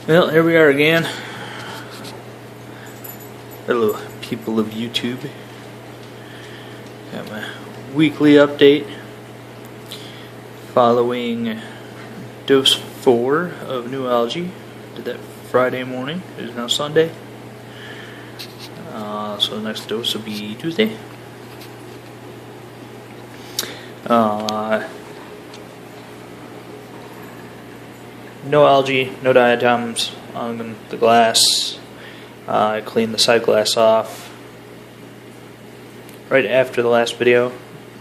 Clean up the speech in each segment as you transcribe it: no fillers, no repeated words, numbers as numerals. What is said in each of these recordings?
Well, here we are again. Hello, people of YouTube. Got my weekly update following dose 4 of Nualgi. Did that Friday morning. It is now Sunday. So the next dose will be Tuesday. No algae, no diatoms on the glass. I cleaned the side glass off right after the last video,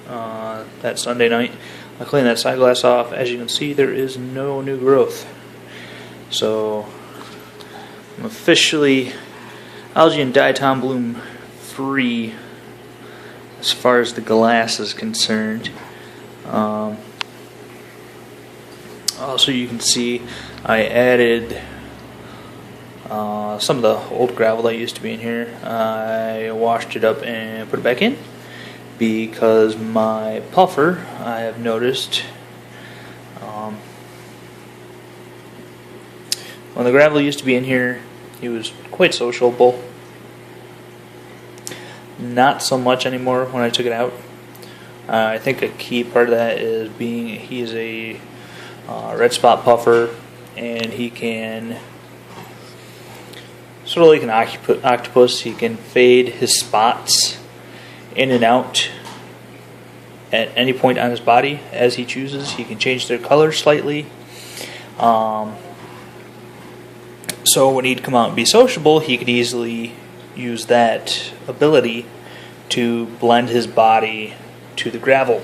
that Sunday night. I cleaned that side glass off. As you can see, there is no new growth. So I'm officially algae and diatom bloom free as far as the glass is concerned. Also, you can see I added some of the old gravel that used to be in here. I washed it up and put it back in because my puffer, I have noticed, when the gravel used to be in here, he was quite sociable. Not so much anymore when I took it out. I think a key part of that is being he is a red spot puffer, and he can sort of like an octopus. He can fade his spots in and out at any point on his body as he chooses. He can change their color slightly. So when he'd come out and be sociable, he could easily use that ability to blend his body to the gravel.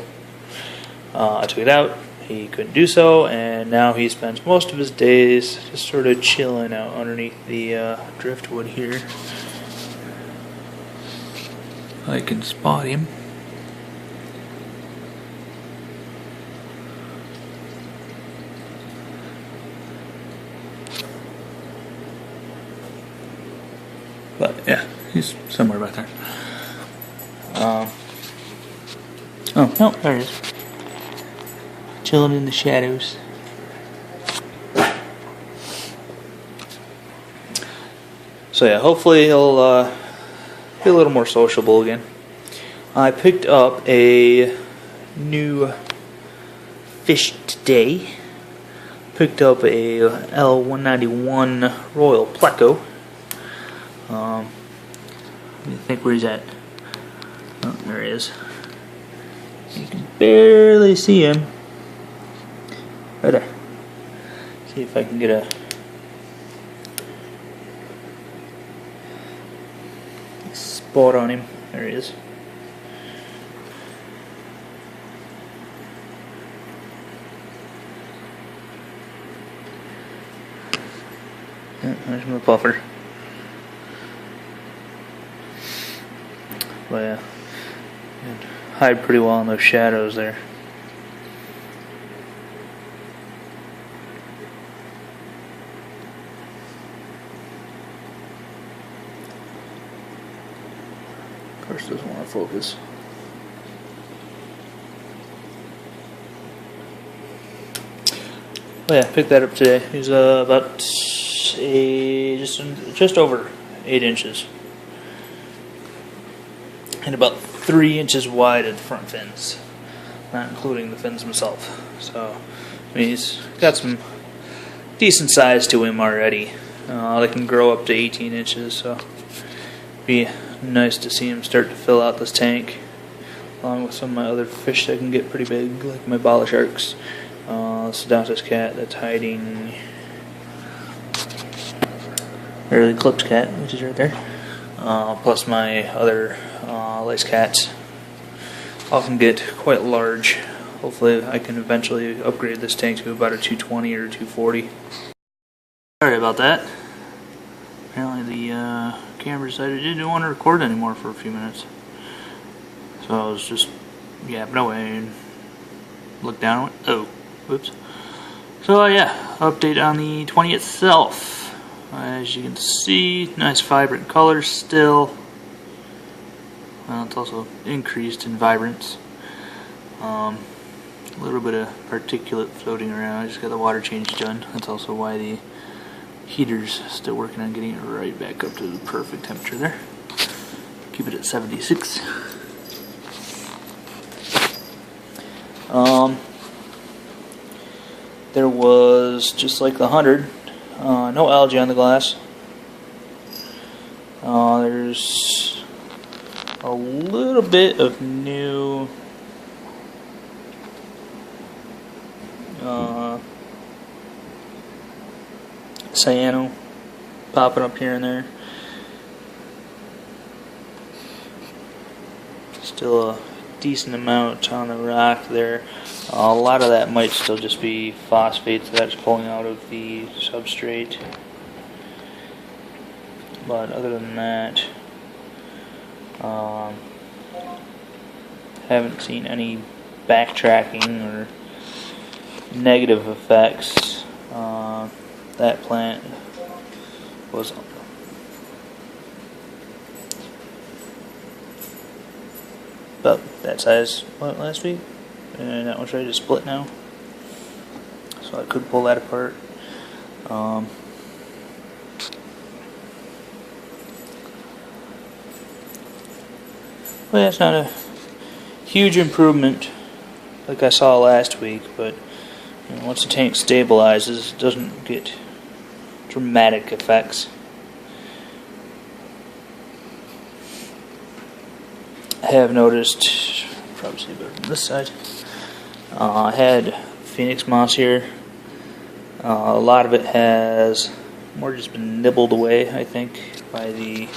I took it out. He couldn't do so, and now he spends most of his days just sort of chilling out underneath the driftwood here. I can spot him. But yeah, he's somewhere back there. Oh, no, there he is. Chilling in the shadows. So yeah, hopefully he'll be a little more sociable again. I picked up a new fish today. Picked up a L191 Royal Pleco. Let me think where he's at. Oh, there he is. You can barely see him. Right there. See if I can get a spot on him. There he is. Yeah, there's my puffer. But yeah, hide pretty well in those shadows there. Of course, doesn't want to focus. Well, yeah, picked that up today. He's about just over 8 inches, and about 3 inches wide at the front fins, not including the fins themselves. So, I mean, he's got some decent size to him already. They can grow up to 18 inches, so it'd be nice to see him start to fill out this tank, along with some of my other fish that can get pretty big, like my bala sharks. This Sedantis cat that's hiding, or the Eclipse cat, which is right there. Plus my other lace cats all can get quite large. Hopefully I can eventually upgrade this tank to about a 220 or 240. Sorry about that. Apparently the camera decided it didn't want to record anymore for a few minutes. So I was just yapping away and looked down and went, oh, whoops. So yeah, update on the 20 itself. As you can see, nice vibrant colors still. Well, it's also increased in vibrance. A little bit of particulate floating around. I just got the water change done. That's also why the heater's still working on getting it right back up to the perfect temperature there. Keep it at 76. There was, just like the 100, no algae on the glass. There's a little bit of new cyano popping up here and there. Still a decent amount on the rock there. A lot of that might still just be phosphates that's pulling out of the substrate. But other than that, haven't seen any backtracking or negative effects. That plant was about that size last week, and that one's ready to split now, so I could pull that apart. Well, it's not a huge improvement like I saw last week, but you know, once the tank stabilizes, it doesn't get dramatic effects. I have noticed, probably see better on this side, I had Phoenix moss here. A lot of it has more just been nibbled away, I think, by the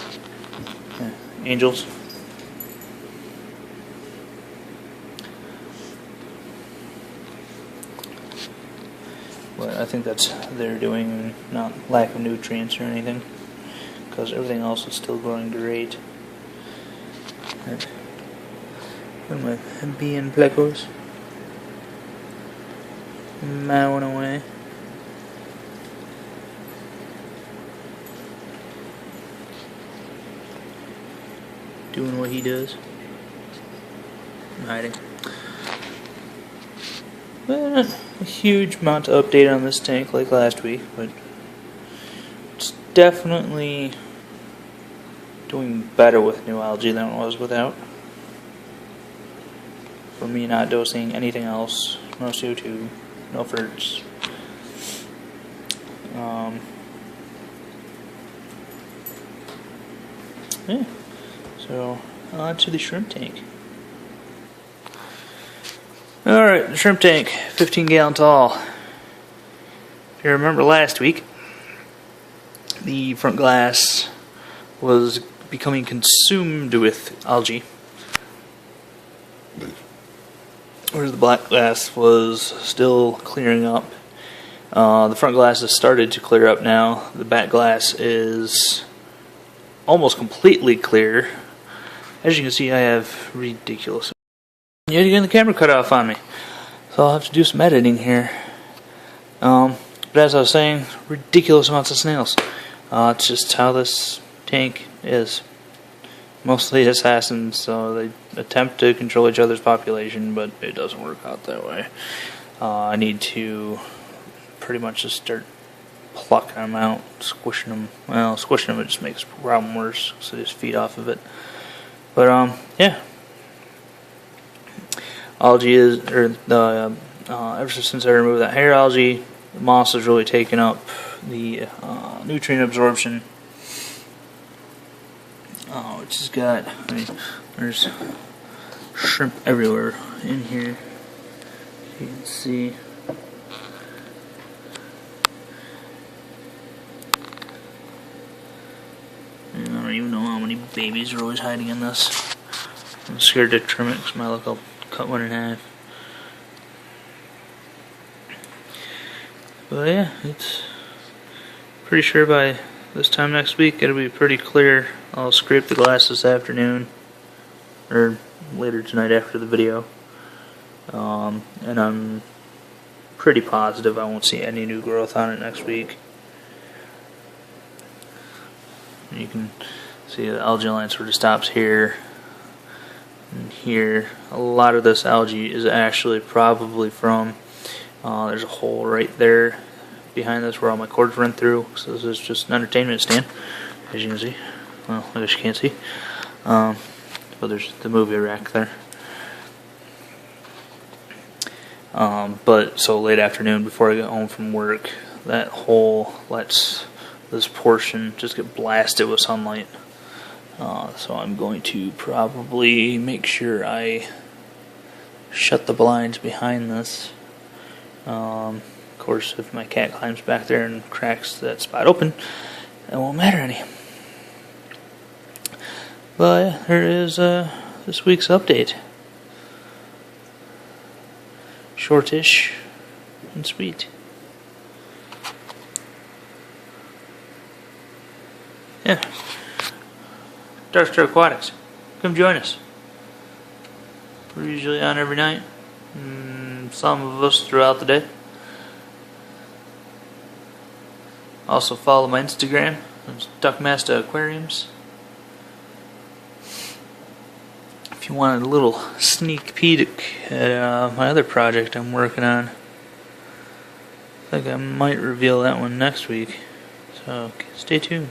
angels. But I think that's they're doing, not lack of nutrients or anything, because everything else is still growing great. What am I being plecos? Mowing away. Doing what he does. Hiding. Not a huge amount to update on this tank like last week, but it's definitely doing better with Nualgi than it was without. For me, not dosing anything else, no CO2, no ferts. Yeah, so on to the shrimp tank. Alright, the shrimp tank, 15 gallon tall. If you remember last week, the front glass was becoming consumed with algae, whereas the black glass was still clearing up. The front glass has started to clear up now. The back glass is almost completely clear. As you can see, I have ridiculous. Yet again, the camera cut off on me, so I'll have to do some editing here. But as I was saying, ridiculous amounts of snails. It's just how this tank is. Mostly assassins, so they attempt to control each other's population, but it doesn't work out that way. I need to pretty much just start plucking them out, squishing them. Well, squishing them, it just makes the problem worse, so they just feed off of it. But yeah. Algae is, ever since I removed that hair algae, the moss has really taken up the nutrient absorption. Which has got, I mean, there's shrimp everywhere in here. You can see. And I don't even know how many babies are always hiding in this. I'm scared to trim it because my luck I'll cut one in half. But yeah, it's pretty sure by this time next week it'll be pretty clear. I'll scrape the glass this afternoon, or later tonight after the video. And I'm pretty positive I won't see any new growth on it next week. You can see the algae line sort of stops here and here. A lot of this algae is actually probably from, there's a hole right there behind this where all my cords run through. So this is just an entertainment stand, as you can see. Well, I guess you can't see. But there's the movie rack there. But so late afternoon before I get home from work, that hole lets this portion just get blasted with sunlight. So I'm going to probably make sure I shut the blinds behind this. Of course, if my cat climbs back there and cracks that spot open, it won't matter any. But here is this week's update. Shortish and sweet. Yeah. Darkstar Aquatics. Come join us. We're usually on every night. Some of us throughout the day. Also follow my Instagram. It's Duckmaster Aquariums. If you wanted a little sneak peek at my other project I'm working on, I think I might reveal that one next week. So stay tuned.